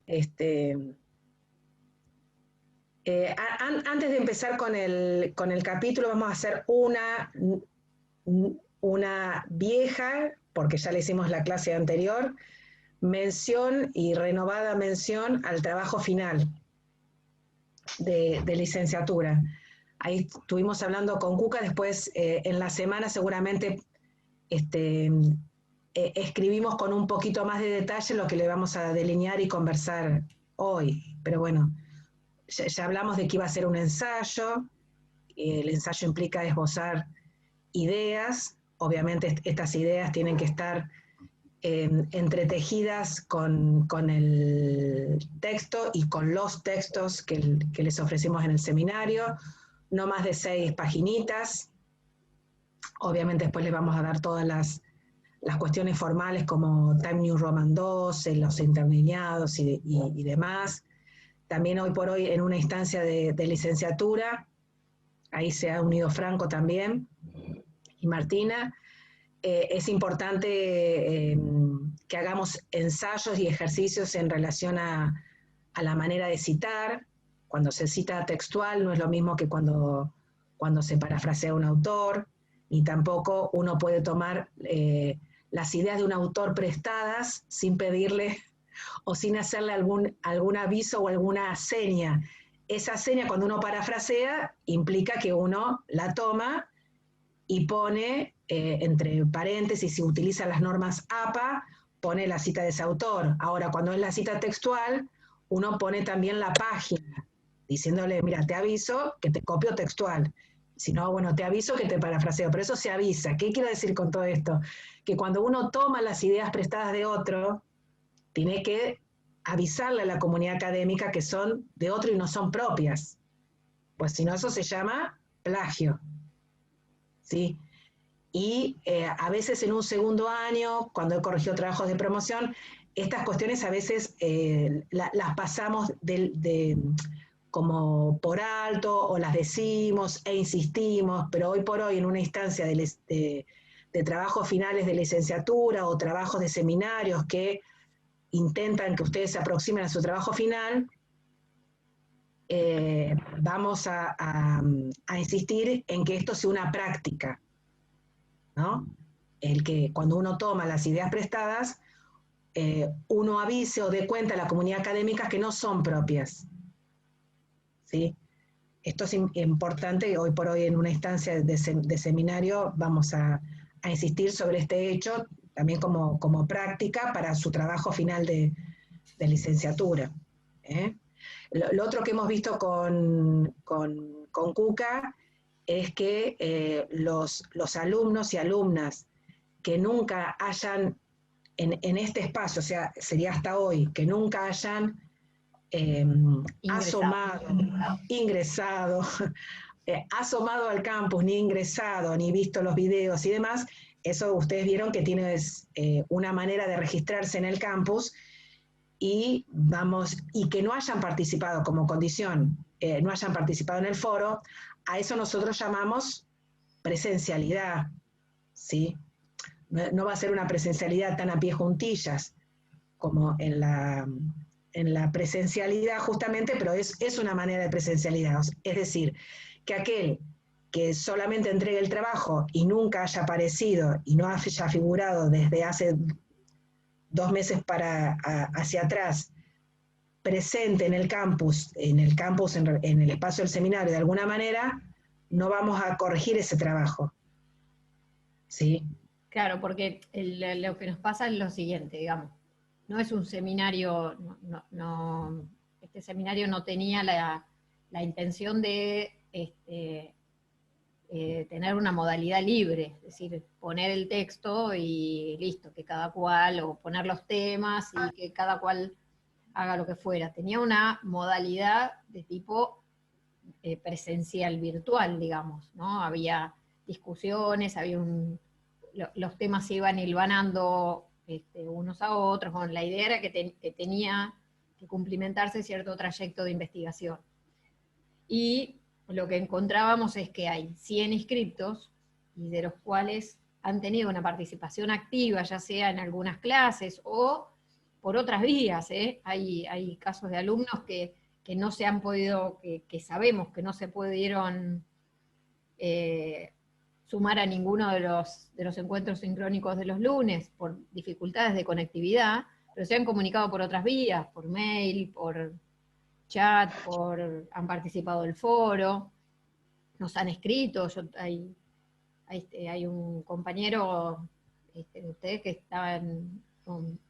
Este, antes de empezar con el capítulo, vamos a hacer una vieja, porque ya le hicimos la clase anterior, mención y renovada mención al trabajo final de licenciatura. Ahí estuvimos hablando con Cuca, después en la semana seguramente escribimos con un poquito más de detalle lo que le vamos a delinear y conversar hoy. Pero bueno, ya hablamos de que iba a ser un ensayo, el ensayo implica esbozar ideas, obviamente estas ideas tienen que estar entretejidas con el texto y con los textos que les ofrecimos en el seminario, no más de 6 paginitas. Obviamente después les vamos a dar todas las cuestiones formales como Time New Roman 2, los interlineados y demás. También hoy por hoy en una instancia de licenciatura, ahí se ha unido Franco también y Martina, es importante que hagamos ensayos y ejercicios en relación a la manera de citar. Cuando se cita textual no es lo mismo que cuando se parafrasea un autor, ni tampoco uno puede tomar las ideas de un autor prestadas sin pedirle o sin hacerle algún aviso o alguna seña. Esa seña, cuando uno parafrasea, implica que uno la toma y pone entre paréntesis, y utiliza las normas APA, pone la cita de ese autor. Ahora, cuando es la cita textual, uno pone también la página, diciéndole, mira, te aviso que te copio textual. Si no, bueno, te aviso que te parafraseo, pero eso se avisa. ¿Qué quiero decir con todo esto? Que cuando uno toma las ideas prestadas de otro, tiene que avisarle a la comunidad académica que son de otro y no son propias. Pues si no, eso se llama plagio. ¿Sí? Y a veces en un segundo año, cuando he corregido trabajos de promoción, estas cuestiones a veces las pasamos como por alto o las decimos e insistimos, pero hoy por hoy en una instancia de trabajos finales de licenciatura o trabajos de seminarios que intentan que ustedes se aproximen a su trabajo final, vamos a insistir en que esto sea una práctica, ¿no? El que cuando uno toma las ideas prestadas, uno avise o dé cuenta a la comunidad académica que no son propias. ¿Sí? Esto es importante, hoy por hoy en una instancia de seminario vamos a insistir sobre este hecho, también como práctica para su trabajo final de licenciatura. Lo otro que hemos visto con Cuca es que los alumnos y alumnas que nunca hayan, en este espacio, o sea, sería hasta hoy, que nunca hayan ingresado al campus, ni ingresado, ni visto los videos y demás, eso ustedes vieron que tiene una manera de registrarse en el campus y que no hayan participado como condición, no hayan participado en el foro, a eso nosotros llamamos presencialidad, ¿sí? No va a ser una presencialidad tan a pie juntillas como en la presencialidad justamente, pero es una manera de presencialidad. Es decir, que aquel que solamente entregue el trabajo y nunca haya aparecido y no haya figurado desde hace 2 meses hacia atrás, presente en el campus, en el espacio del seminario de alguna manera, no vamos a corregir ese trabajo. ¿Sí? Claro, porque lo que nos pasa es lo siguiente, digamos, no es un seminario, este seminario no tenía la intención de tener una modalidad libre, es decir, poner el texto y listo, que cada cual, o poner los temas y que cada cual haga lo que fuera. Tenía una modalidad de tipo presencial, virtual, digamos, ¿no? Había discusiones, los temas se iban hilvanando unos a otros, bueno, la idea era que tenía que cumplimentarse cierto trayecto de investigación. Y lo que encontrábamos es que hay 100 inscriptos, y de los cuales han tenido una participación activa, ya sea en algunas clases o por otras vías, ¿eh? Hay casos de alumnos que no se han podido, que sabemos que no se pudieron sumar a ninguno de los encuentros sincrónicos de los lunes por dificultades de conectividad, pero se han comunicado por otras vías, por mail, por chat, han participado del foro, nos han escrito. Hay un compañero de ustedes que estaba con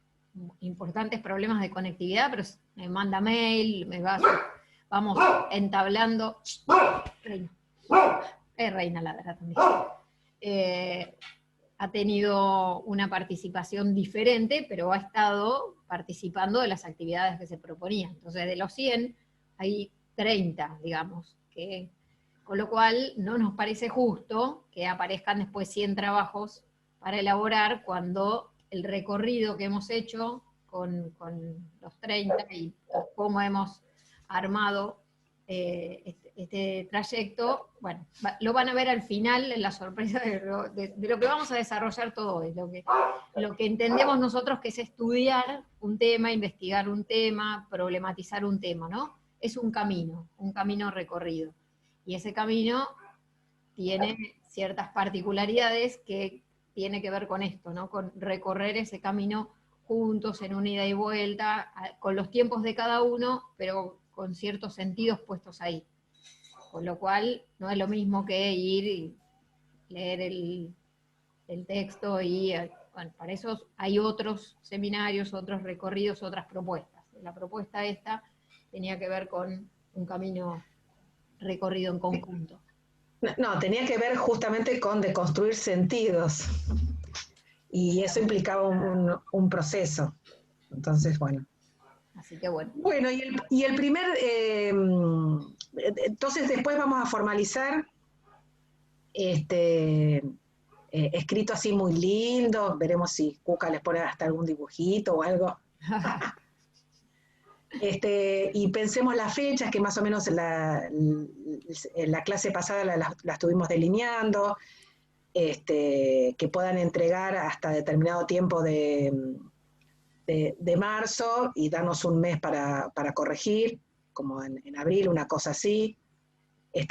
importantes problemas de conectividad, pero me manda mail, vamos entablando. Reina. Reina ladra también. Ha tenido una participación diferente, pero ha estado participando de las actividades que se proponían. Entonces, de los 100, hay 30, digamos, con lo cual no nos parece justo que aparezcan después 100 trabajos para elaborar cuando el recorrido que hemos hecho con los 30 y cómo hemos armado este trayecto, bueno, lo van a ver al final en la sorpresa de lo que vamos a desarrollar todo hoy, lo que entendemos nosotros que es estudiar un tema, investigar un tema, problematizar un tema, ¿no? Es un camino recorrido. Y ese camino tiene ciertas particularidades que tiene que ver con esto, ¿no? Con recorrer ese camino juntos, en una ida y vuelta, con los tiempos de cada uno, pero con ciertos sentidos puestos ahí. Con lo cual, no es lo mismo que ir y leer el texto y, bueno, para eso hay otros seminarios, otros recorridos, otras propuestas. La propuesta esta tenía que ver con un camino recorrido en conjunto. No, tenía que ver justamente con deconstruir sentidos. Y eso implicaba un proceso. Entonces, bueno. Así que bueno. Bueno, y el primer, entonces después vamos a formalizar escrito así muy lindo, veremos si Cuca les pone hasta algún dibujito o algo. Y pensemos las fechas, que más o menos la clase pasada la estuvimos delineando, que puedan entregar hasta determinado tiempo de marzo y darnos un mes para corregir, como en abril, una cosa así.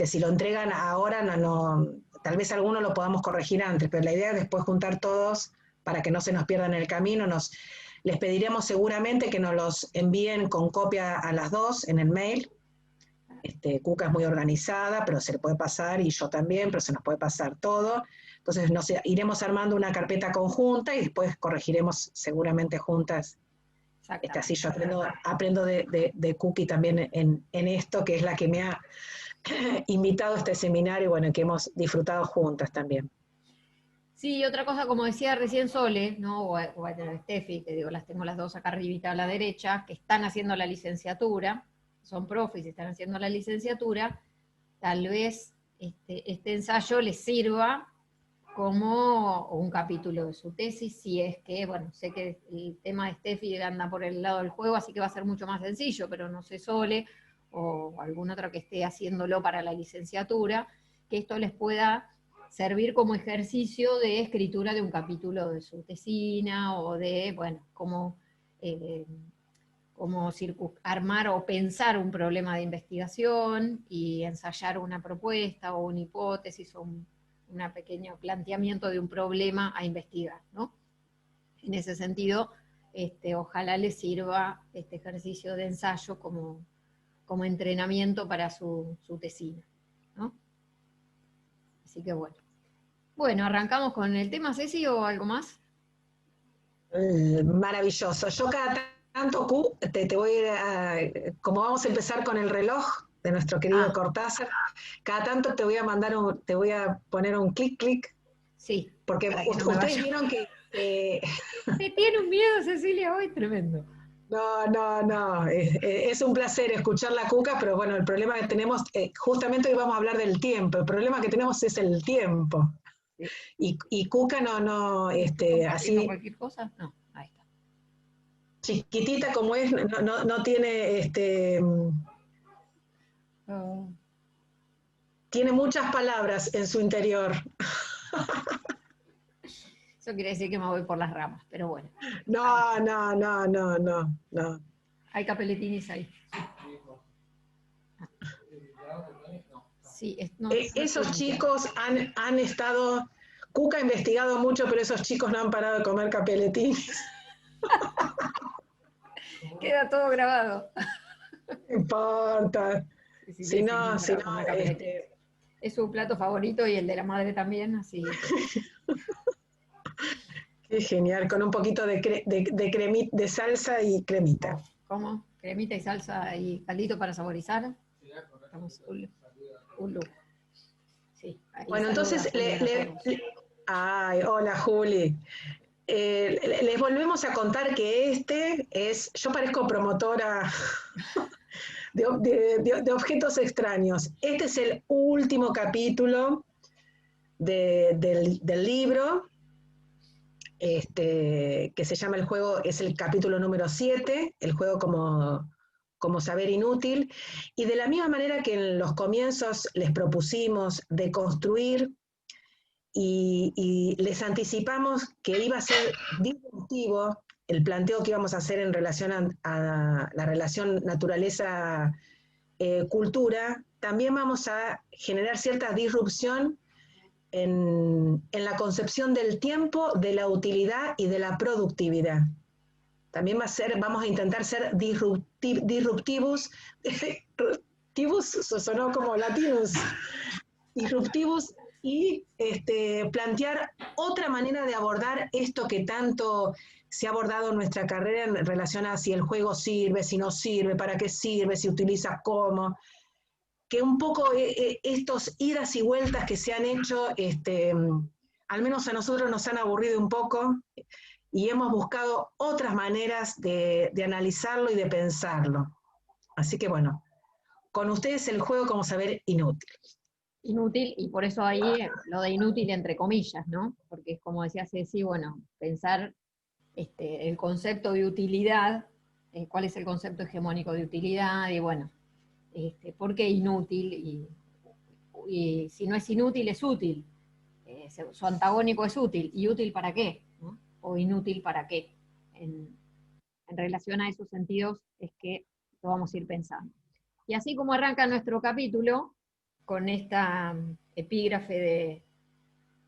Si lo entregan ahora, tal vez alguno lo podamos corregir antes, pero la idea es después juntar todos para que no se nos pierdan en el camino. Les pediremos seguramente que nos los envíen con copia a las dos en el mail. Cuca es muy organizada, pero se le puede pasar, y yo también, pero se nos puede pasar todo. Entonces iremos armando una carpeta conjunta y después corregiremos seguramente juntas. Así yo aprendo de Cookie también en esto, que es la que me ha invitado a este seminario, bueno, que hemos disfrutado juntas también. Sí, otra cosa, como decía recién Sole, ¿no? o Steffi, que digo, las tengo las dos acá arribita a la derecha, que están haciendo la licenciatura, son profes y están haciendo la licenciatura, tal vez este ensayo les sirva como un capítulo de su tesis, si es que, bueno, sé que el tema de Steffi anda por el lado del juego, así que va a ser mucho más sencillo, pero no sé Sole, o algún otro que esté haciéndolo para la licenciatura, que esto les pueda servir como ejercicio de escritura de un capítulo de su tesina, o de, bueno, cómo armar o pensar un problema de investigación y ensayar una propuesta o una hipótesis o un pequeño planteamiento de un problema a investigar, ¿no? En ese sentido, ojalá les sirva este ejercicio de ensayo como entrenamiento para su tesina, ¿no? Así que bueno. Bueno, ¿arrancamos con el tema, Ceci, o algo más? Maravilloso. Yo cada tanto, te voy a ir como vamos a empezar con el reloj de nuestro querido Cortázar, cada tanto te voy a poner un clic, sí, porque ustedes vieron que te tiene un miedo, Cecilia, hoy tremendo. No, es un placer escuchar la Cuca, pero bueno, el problema que tenemos, justamente hoy vamos a hablar del tiempo, el problema que tenemos es el tiempo. Sí. Y Cuca así... ¿Cualquier cosa? No, ahí está. Chiquitita como es, no tiene, tiene muchas palabras en su interior. Eso quiere decir que me voy por las ramas, pero bueno. No, no, no, no, no, no. Hay capeletinis ahí. Sí, no Esos estoy chicos han estado, Cuca ha investigado mucho, pero esos chicos no han parado de comer capeletinis. Queda todo grabado. No importa. Sí, Si les no, encanta comer capeletinis. Es su plato favorito y el de la madre también, así. Qué genial, con un poquito de salsa y cremita. ¿Cómo? Cremita y salsa y caldito para saborizar. Estamos un lujo. Sí, ahí Bueno, saluda entonces, Julián a todos. ay, hola Juli. Les volvemos a contar que yo parezco promotora de objetos extraños. Este es el último capítulo del libro, que se llama el juego, es el capítulo número 7, el juego como saber inútil. Y de la misma manera que en los comienzos les propusimos de construir y les anticipamos que iba a ser disruptivo el planteo que íbamos a hacer en relación a la relación naturaleza-cultura, también vamos a generar cierta disrupción en la concepción del tiempo, de la utilidad y de la productividad. También vamos a intentar ser disruptivos, sonó como latinos, disruptivos y plantear otra manera de abordar esto que tanto se ha abordado en nuestra carrera en relación a si el juego sirve, si no sirve, para qué sirve, si utiliza cómo, que un poco estos idas y vueltas que se han hecho, al menos a nosotros nos han aburrido un poco y hemos buscado otras maneras de analizarlo y de pensarlo. Así que bueno, con ustedes el juego como saber inútil. Inútil, y por eso ahí lo de inútil entre comillas, ¿no? Porque es como decía Ceci, bueno, pensar el concepto de utilidad, cuál es el concepto hegemónico de utilidad, y bueno, ¿por qué inútil? Y si no es inútil, es útil. Su antagónico es útil. ¿Y útil para qué? ¿No? O inútil para qué. En relación a esos sentidos es que lo vamos a ir pensando. Y así como arranca nuestro capítulo, con esta epígrafe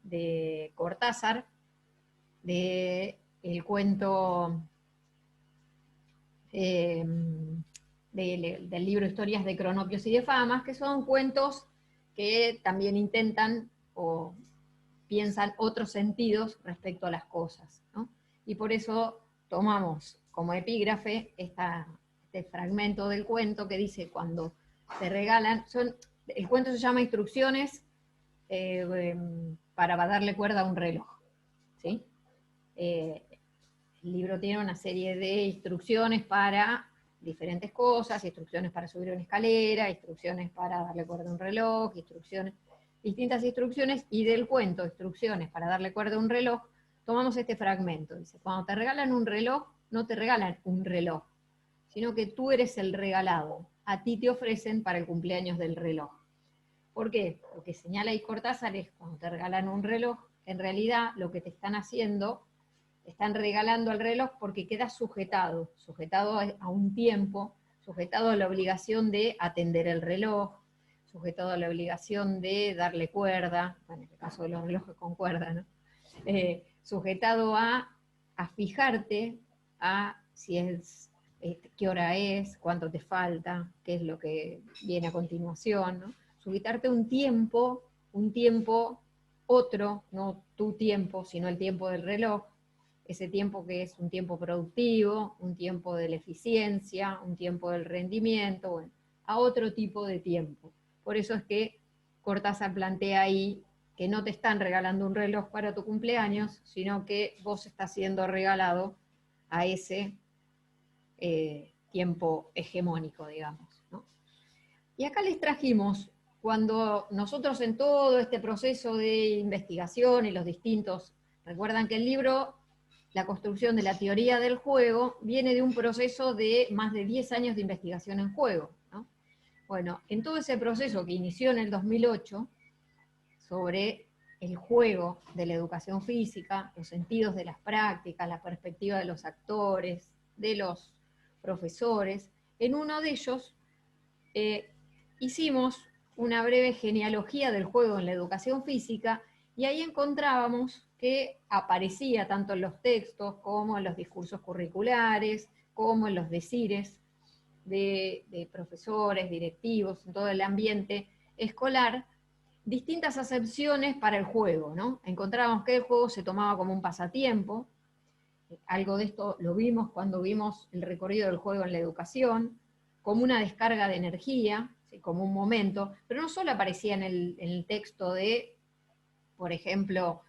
de Cortázar, del cuento del libro Historias de Cronopios y de Famas, que son cuentos que también intentan o piensan otros sentidos respecto a las cosas, ¿no? Y por eso tomamos como epígrafe este fragmento del cuento que dice, cuando te regalan, el cuento se llama Instrucciones para darle cuerda a un reloj, ¿sí? El libro tiene una serie de instrucciones para diferentes cosas, instrucciones para subir una escalera, instrucciones para darle cuerda a un reloj, distintas instrucciones, y del cuento, instrucciones para darle cuerda a un reloj, tomamos este fragmento. Dice, cuando te regalan un reloj, no te regalan un reloj, sino que tú eres el regalado. A ti te ofrecen para el cumpleaños del reloj. ¿Por qué? Lo que señala ahí Cortázar es, cuando te regalan un reloj, en realidad lo que te están haciendo, te están regalando el reloj porque quedas sujetado a un tiempo, sujetado a la obligación de atender el reloj, sujetado a la obligación de darle cuerda, bueno, en el caso de los relojes con cuerda, ¿no? Sujetado a fijarte a si es, qué hora es, cuánto te falta, qué es lo que viene a continuación, ¿no? Sujetarte un tiempo otro, no tu tiempo, sino el tiempo del reloj, ese tiempo que es un tiempo productivo, un tiempo de la eficiencia, un tiempo del rendimiento, bueno, a otro tipo de tiempo. Por eso es que Cortázar plantea ahí que no te están regalando un reloj para tu cumpleaños, sino que vos estás siendo regalado a ese tiempo hegemónico, digamos, ¿no? Y acá les trajimos, cuando nosotros en todo este proceso de investigación y los distintos, recuerdan que el libro, la construcción de la teoría del juego, viene de un proceso de más de 10 años de investigación en juego, ¿no? Bueno, en todo ese proceso que inició en el 2008, sobre el juego de la educación física, los sentidos de las prácticas, la perspectiva de los actores, de los profesores. En uno de ellos hicimos una breve genealogía del juego en la educación física, y ahí encontrábamos que aparecía tanto en los textos como en los discursos curriculares, como en los decires de profesores, directivos, en todo el ambiente escolar, distintas acepciones para el juego, ¿no? Encontrábamos que el juego se tomaba como un pasatiempo, algo de esto lo vimos cuando vimos el recorrido del juego en la educación, como una descarga de energía, ¿sí? Como un momento, pero no solo aparecía en el texto de, por ejemplo,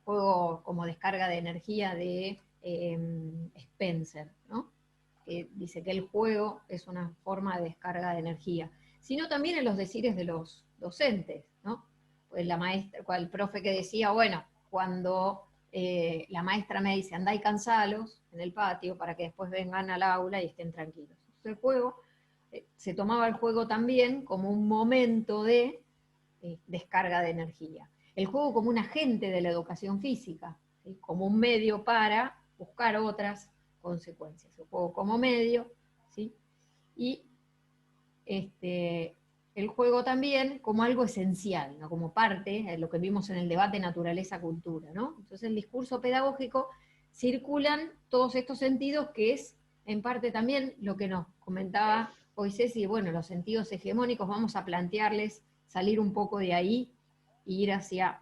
juego como descarga de energía de Spencer, ¿no? Que dice que el juego es una forma de descarga de energía, sino también en los decires de los docentes, ¿no? Pues la maestra, el profe que decía, bueno, cuando la maestra me dice, andá y cansalos en el patio para que después vengan al aula y estén tranquilos. Entonces el juego, se tomaba el juego también como un momento de descarga de energía. El juego como un agente de la educación física, ¿sí? Como un medio para buscar otras consecuencias. El juego como medio, ¿sí? Y el juego también como algo esencial, ¿no? Como parte de lo que vimos en el debate naturaleza-cultura, ¿no? Entonces, en el discurso pedagógico circulan todos estos sentidos, que es en parte también lo que nos comentaba hoy Ceci, bueno, los sentidos hegemónicos, vamos a plantearles salir un poco de ahí e ir hacia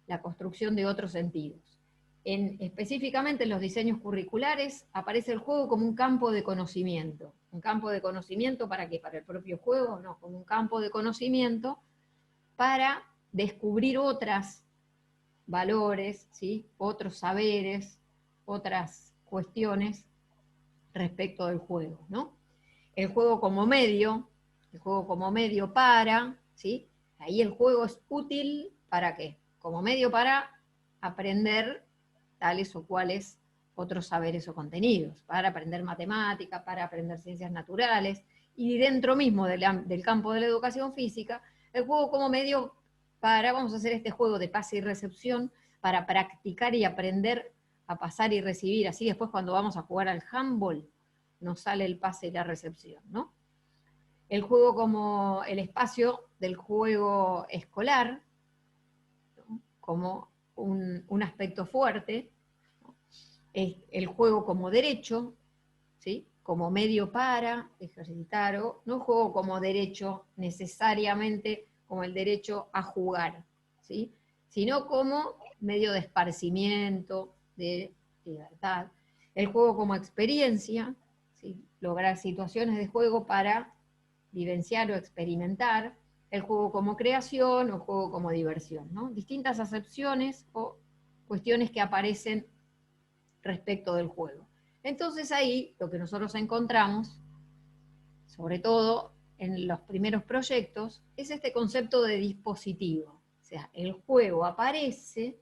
la construcción de otros sentidos. Específicamente en los diseños curriculares aparece el juego como un campo de conocimiento. ¿Un campo de conocimiento para qué? ¿Para el propio juego? No, como un campo de conocimiento para descubrir otros valores, ¿sí? Otros saberes, otras cuestiones respecto del juego, ¿no? El juego como medio para, ¿sí? Ahí el juego es útil, ¿para qué? Como medio para aprender tales o cuales otros saberes o contenidos, para aprender matemática, para aprender ciencias naturales, y dentro mismo del campo de la educación física, el juego como medio para, vamos a hacer este juego de pase y recepción, para practicar y aprender a pasar y recibir, así después cuando vamos a jugar al handball, nos sale el pase y la recepción, ¿no? El juego como el espacio del juego escolar, ¿no? Como un aspecto fuerte, ¿no? El juego como derecho, ¿sí? Como medio para ejercitar, o no juego como derecho necesariamente como el derecho a jugar, ¿sí? Sino como medio de esparcimiento, de libertad. El juego como experiencia, ¿sí? Lograr situaciones de juego para vivenciar o experimentar. El juego como creación o juego como diversión, ¿no? Distintas acepciones o cuestiones que aparecen respecto del juego. Entonces ahí lo que nosotros encontramos, sobre todo en los primeros proyectos, es este concepto de dispositivo. O sea, el juego aparece,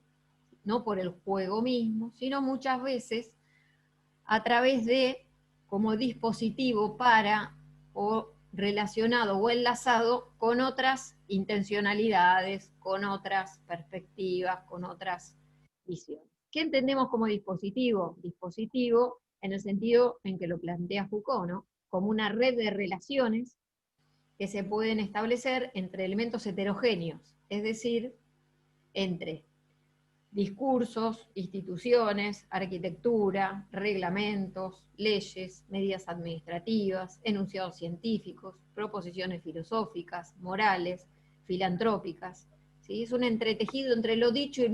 no por el juego mismo, sino muchas veces a través de como dispositivo para, o relacionado o enlazado con otras intencionalidades, con otras perspectivas, con otras visiones. ¿Qué entendemos como dispositivo? Dispositivo en el sentido en que lo plantea Foucault, ¿no? Como una red de relaciones que se pueden establecer entre elementos heterogéneos, es decir, entre discursos, instituciones, arquitectura, reglamentos, leyes, medidas administrativas, enunciados científicos, proposiciones filosóficas, morales, filantrópicas. ¿Sí? Es un entretejido entre lo dicho y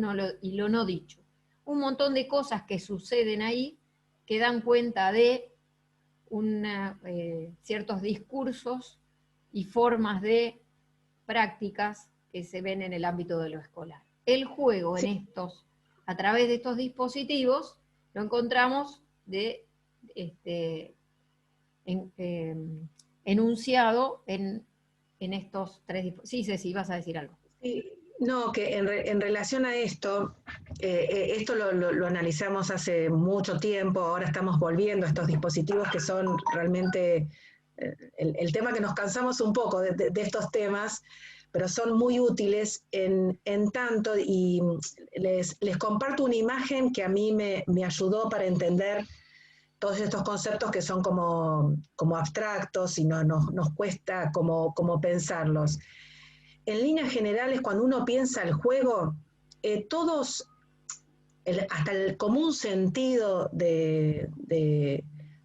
lo no dicho. Un montón de cosas que suceden ahí que dan cuenta de ciertos discursos y formas de prácticas que se ven en el ámbito de lo escolar. El juego a través de estos dispositivos, lo encontramos enunciado en estos tres dispositivos. Sí, Ceci, vas a decir algo. Sí, no, que en relación a esto, esto lo analizamos hace mucho tiempo, ahora estamos volviendo a estos dispositivos que son realmente el tema que nos cansamos un poco de estos temas, pero son muy útiles en tanto, y les comparto una imagen que a mí me ayudó para entender todos estos conceptos que son como abstractos y nos cuesta como pensarlos. En líneas generales, cuando uno piensa el juego, todos, hasta el común sentido de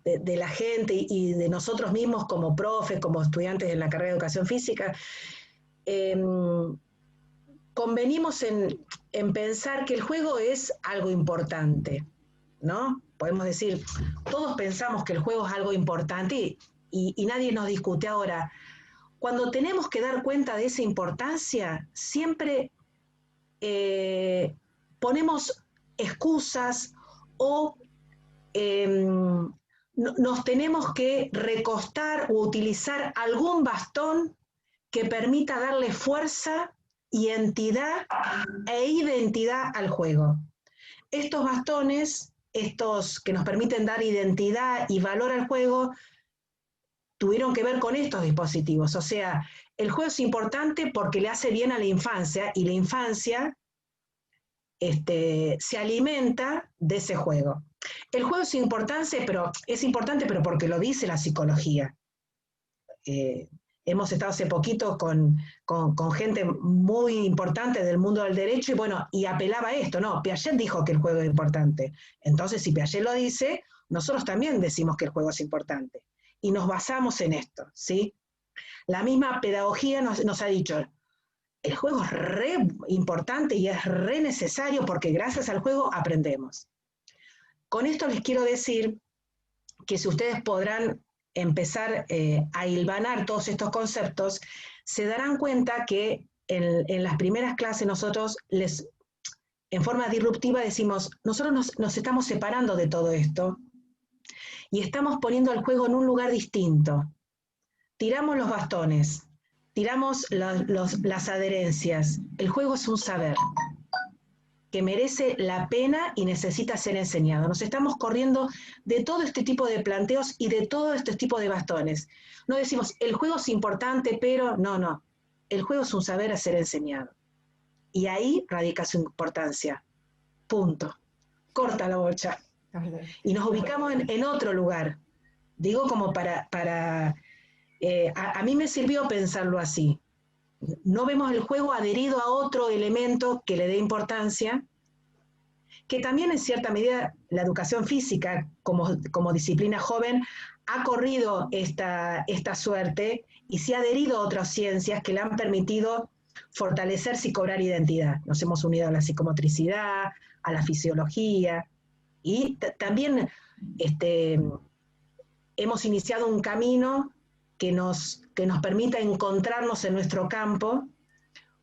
la gente y de nosotros mismos como profes, como estudiantes en la carrera de educación física, convenimos en pensar que el juego es algo importante, ¿no? Podemos decir, todos pensamos que el juego es algo importante y nadie nos discute. Ahora, cuando tenemos que dar cuenta de esa importancia, siempre ponemos excusas o nos tenemos que recostar o utilizar algún bastón que permita darle fuerza y entidad e identidad al juego. Estos bastones, estos que nos permiten dar identidad y valor al juego, tuvieron que ver con estos dispositivos. O sea, el juego es importante porque le hace bien a la infancia y la infancia se alimenta de ese juego. El juego es importante, pero porque lo dice la psicología. Hemos estado hace poquito con gente muy importante del mundo del derecho y bueno, y apelaba a esto, no, Piaget dijo que el juego es importante. Entonces, si Piaget lo dice, nosotros también decimos que el juego es importante. Y nos basamos en esto, ¿sí? La misma pedagogía nos ha dicho, el juego es re importante y es re necesario porque gracias al juego aprendemos. Con esto les quiero decir que si ustedes podrán empezar a hilvanar todos estos conceptos, se darán cuenta que en las primeras clases nosotros en forma disruptiva decimos, nosotros nos estamos separando de todo esto y estamos poniendo el juego en un lugar distinto. Tiramos los bastones, tiramos las adherencias. El juego es un saber que merece la pena y necesita ser enseñado. Nos estamos corriendo de todo este tipo de planteos y de todo este tipo de bastones. No decimos, el juego es importante, pero no. El juego es un saber a ser enseñado. Y ahí radica su importancia. Punto. Corta la bocha. Y nos ubicamos en otro lugar. Digo como a mí me sirvió pensarlo así. No vemos el juego adherido a otro elemento que le dé importancia, que también en cierta medida la educación física como disciplina joven ha corrido esta suerte y se ha adherido a otras ciencias que le han permitido fortalecerse y cobrar identidad. Nos hemos unido a la psicomotricidad, a la fisiología y también hemos iniciado un camino que nos permita encontrarnos en nuestro campo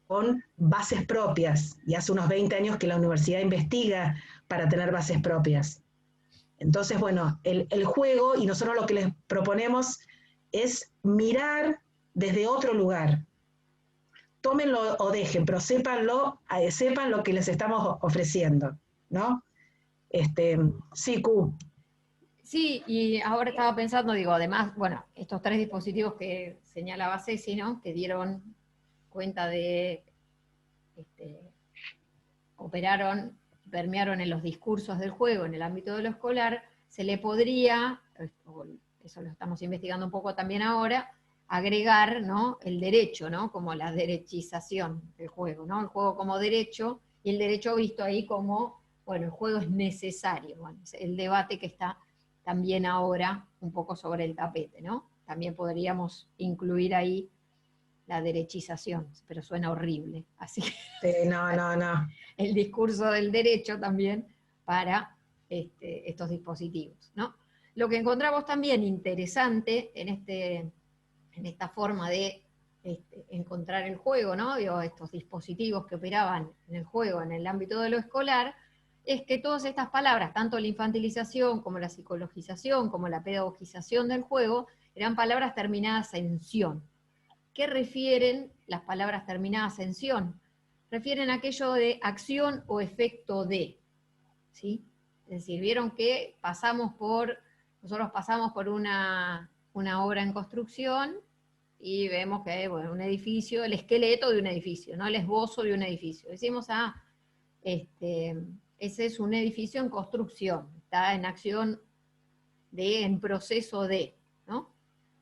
con bases propias, y hace unos 20 años que la universidad investiga para tener bases propias. Entonces, bueno, el juego, y nosotros lo que les proponemos es mirar desde otro lugar. Tómenlo o dejen, pero sepan lo que les estamos ofreciendo, ¿no? Sí, Q. Sí, y ahora estaba pensando, digo, además, bueno, estos 3 dispositivos que señalaba Ceci, ¿no? Que dieron cuenta de, operaron, permearon en los discursos del juego en el ámbito de lo escolar, se le podría, eso lo estamos investigando un poco también ahora, agregar, ¿no? El derecho, ¿no? Como la derechización del juego, ¿no? El juego como derecho, y el derecho visto ahí como, bueno, el juego es necesario, bueno, es el debate que está también ahora un poco sobre el tapete, ¿no? También podríamos incluir ahí la derechización, pero suena horrible, así que No. el discurso del derecho también para estos dispositivos, ¿no? Lo que encontramos también interesante en esta forma de encontrar el juego, ¿no? Digo, estos dispositivos que operaban en el juego en el ámbito de lo escolar, es que todas estas palabras, tanto la infantilización como la psicologización, como la pedagogización del juego, eran palabras terminadas en ción. ¿Qué refieren las palabras terminadas en ción? Refieren a aquello de acción o efecto de, ¿sí? Es decir, vieron que nosotros pasamos por una obra en construcción y vemos que hay, bueno, un edificio, el esqueleto de un edificio, ¿no? El esbozo de un edificio. Decimos, ese es un edificio en construcción, está en acción en proceso de, ¿no?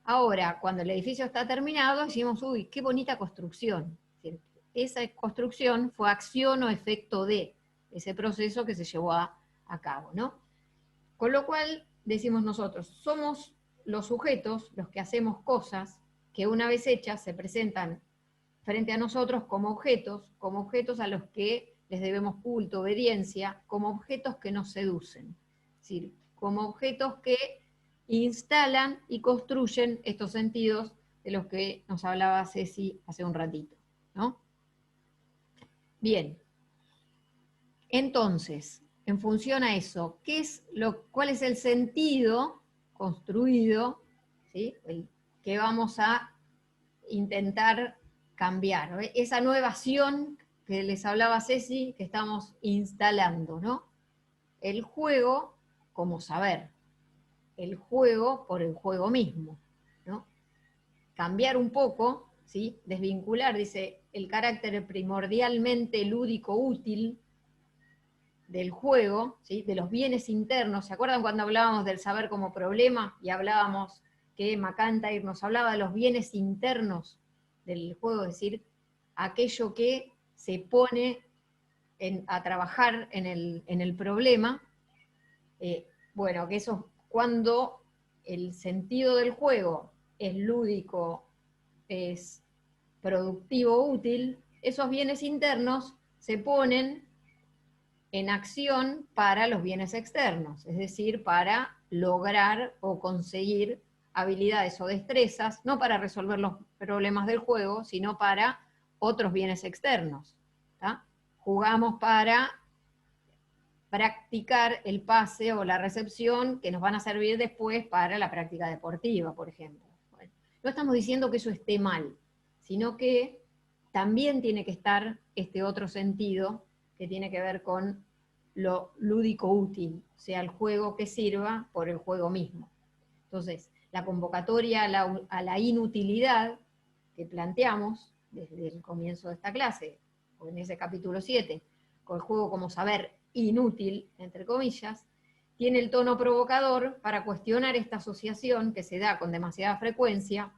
Ahora, cuando el edificio está terminado, decimos, uy, qué bonita construcción. Es decir, esa construcción fue acción o efecto de ese proceso que se llevó a cabo, ¿no? Con lo cual, decimos nosotros, somos los sujetos los que hacemos cosas que una vez hechas se presentan frente a nosotros como objetos a los que les debemos culto, obediencia, como objetos que nos seducen. Es decir, como objetos que instalan y construyen estos sentidos de los que nos hablaba Ceci hace un ratito, ¿no? Bien. Entonces, en función a eso, ¿cuál es el sentido construido, ¿sí? Que vamos a intentar cambiar, ¿no? Esa nueva acción que les hablaba Ceci, que estamos instalando, ¿no? El juego como saber, el juego por el juego mismo, ¿no? Cambiar un poco, ¿sí? Desvincular, dice, el carácter primordialmente lúdico útil del juego, ¿sí? De los bienes internos. ¿Se acuerdan cuando hablábamos del saber como problema? Y hablábamos que MacIntyre nos hablaba de los bienes internos del juego, es decir, aquello que se pone a trabajar en el problema. Bueno, que eso, cuando el sentido del juego es lúdico, es productivo, útil, esos bienes internos se ponen en acción para los bienes externos, es decir, para lograr o conseguir habilidades o destrezas, no para resolver los problemas del juego, sino para otros bienes externos. ¿Tá? Jugamos para practicar el pase o la recepción que nos van a servir después para la práctica deportiva, por ejemplo. Bueno, no estamos diciendo que eso esté mal, sino que también tiene que estar este otro sentido que tiene que ver con lo lúdico útil, o sea, el juego que sirva por el juego mismo. Entonces, la convocatoria a la inutilidad que planteamos desde el comienzo de esta clase, o en ese capítulo 7, con el juego como saber inútil, entre comillas, tiene el tono provocador para cuestionar esta asociación que se da con demasiada frecuencia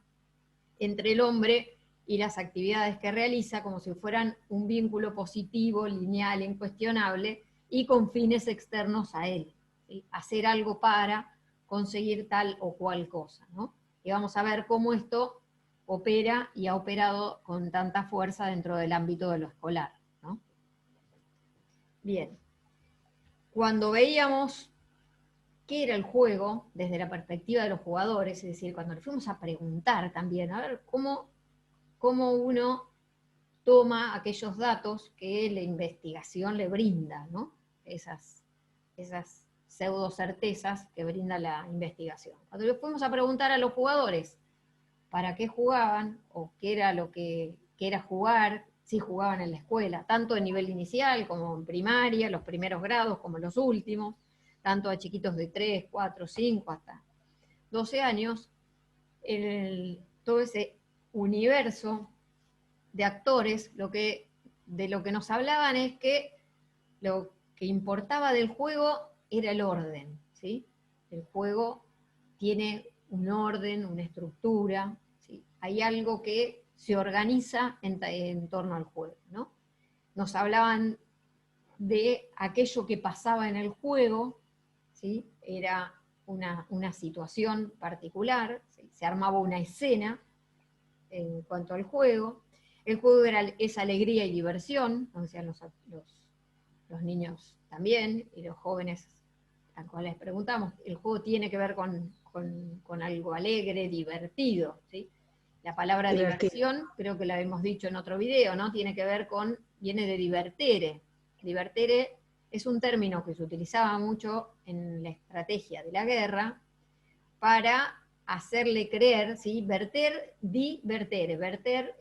entre el hombre y las actividades que realiza, como si fueran un vínculo positivo, lineal, incuestionable, y con fines externos a él. ¿Sí? Hacer algo para conseguir tal o cual cosa, ¿no? Y vamos a ver cómo esto opera y ha operado con tanta fuerza dentro del ámbito de lo escolar, ¿no? Bien. Cuando veíamos qué era el juego desde la perspectiva de los jugadores, es decir, cuando le fuimos a preguntar también, a ver cómo uno toma aquellos datos que la investigación le brinda, ¿no? Esas pseudo certezas que brinda la investigación. Cuando le fuimos a preguntar a los jugadores para qué jugaban, o qué era lo que era jugar, si jugaban en la escuela, tanto en nivel inicial como en primaria, los primeros grados como los últimos, tanto a chiquitos de 3, 4, 5 hasta 12 años, todo ese universo de actores, de lo que nos hablaban es que lo que importaba del juego era el orden, ¿sí? El juego tiene un orden, una estructura, ¿sí? Hay algo que se organiza en torno al juego, ¿no? Nos hablaban de aquello que pasaba en el juego, ¿sí? Era una situación particular, ¿sí? Se armaba una escena en cuanto al juego. El juego es alegría y diversión, como decían los niños también, y los jóvenes a los cuales les preguntamos. El juego tiene que ver con algo alegre, divertido, ¿sí? La palabra diversión, creo que la hemos dicho en otro video, ¿no? Tiene que ver viene de divertere. Divertere es un término que se utilizaba mucho en la estrategia de la guerra para hacerle creer, ¿sí? Verter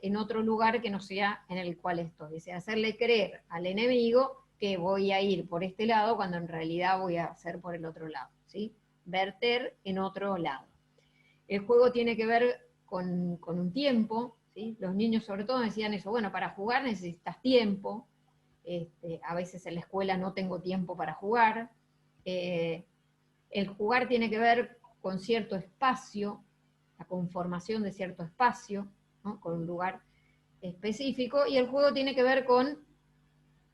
en otro lugar que no sea en el cual estoy. Es decir, hacerle creer al enemigo que voy a ir por este lado cuando en realidad voy a hacer por el otro lado, ¿sí? Verter en otro lado. El juego tiene que ver con un tiempo, ¿sí? Los niños sobre todo decían eso, bueno, para jugar necesitas tiempo, a veces en la escuela no tengo tiempo para jugar, el jugar tiene que ver con cierto espacio, la conformación de cierto espacio, ¿no? Con un lugar específico, y el juego tiene que ver con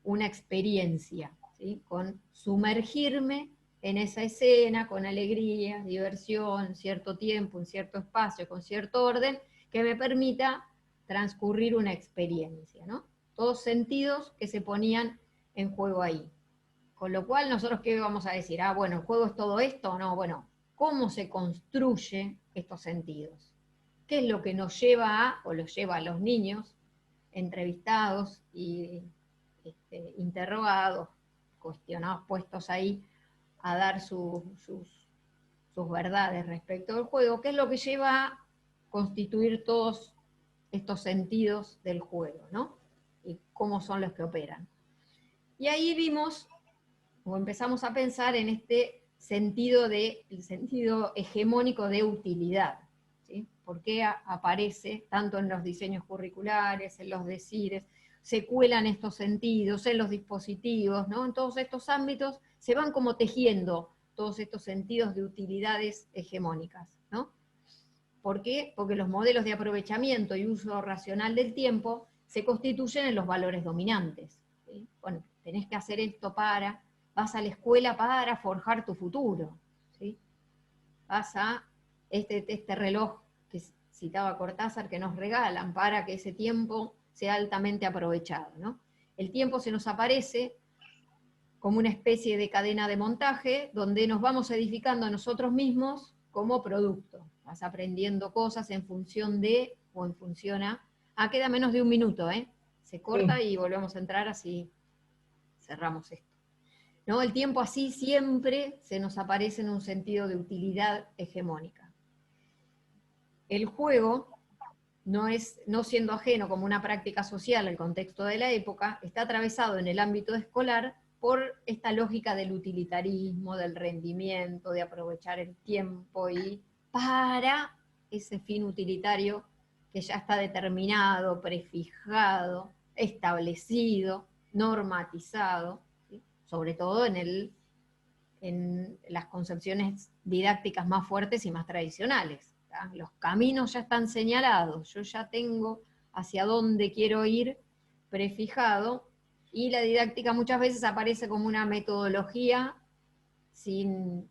una experiencia, ¿sí? Con sumergirme en esa escena, con alegría, diversión, cierto tiempo, un cierto espacio, con cierto orden, que me permita transcurrir una experiencia, ¿no? Todos sentidos que se ponían en juego ahí. Con lo cual, nosotros, ¿qué vamos a decir? Ah, bueno, ¿el juego es todo esto? No, bueno, ¿cómo se construye estos sentidos? ¿Qué es lo que nos lleva a, o los lleva a los niños, entrevistados y interrogados, cuestionados, puestos ahí, a dar sus verdades respecto del juego? ¿Qué es lo que lleva a constituir todos estos sentidos del juego, ¿no? Y cómo son los que operan. Y ahí vimos, o empezamos a pensar en este sentido el sentido hegemónico de utilidad, ¿sí? ¿Por qué aparece tanto en los diseños curriculares, en los decires, se cuelan estos sentidos, en los dispositivos, ¿no? En todos estos ámbitos se van como tejiendo todos estos sentidos de utilidades hegemónicas, ¿no? ¿Por qué? Porque los modelos de aprovechamiento y uso racional del tiempo se constituyen en los valores dominantes, ¿sí? Bueno, tenés que hacer esto vas a la escuela para forjar tu futuro, ¿sí? Vas a este reloj que citaba Cortázar, que nos regalan para que ese tiempo sea altamente aprovechado, ¿no? El tiempo se nos aparece como una especie de cadena de montaje donde nos vamos edificando a nosotros mismos como producto. Vas aprendiendo cosas en función de, o en función a... Ah, queda menos de un minuto, ¿eh? Se corta Sí. y volvemos a entrar, así cerramos esto. ¿No? El tiempo así siempre se nos aparece en un sentido de utilidad hegemónica. El juego, no siendo ajeno como una práctica social al contexto de la época, está atravesado en el ámbito escolar por esta lógica del utilitarismo, del rendimiento, de aprovechar el tiempo y para ese fin utilitario que ya está determinado, prefijado, establecido, normatizado, ¿sí? Sobre todo en las concepciones didácticas más fuertes y más tradicionales. ¿tá? Los caminos ya están señalados, yo ya tengo hacia dónde quiero ir prefijado, y la didáctica muchas veces aparece como una metodología sin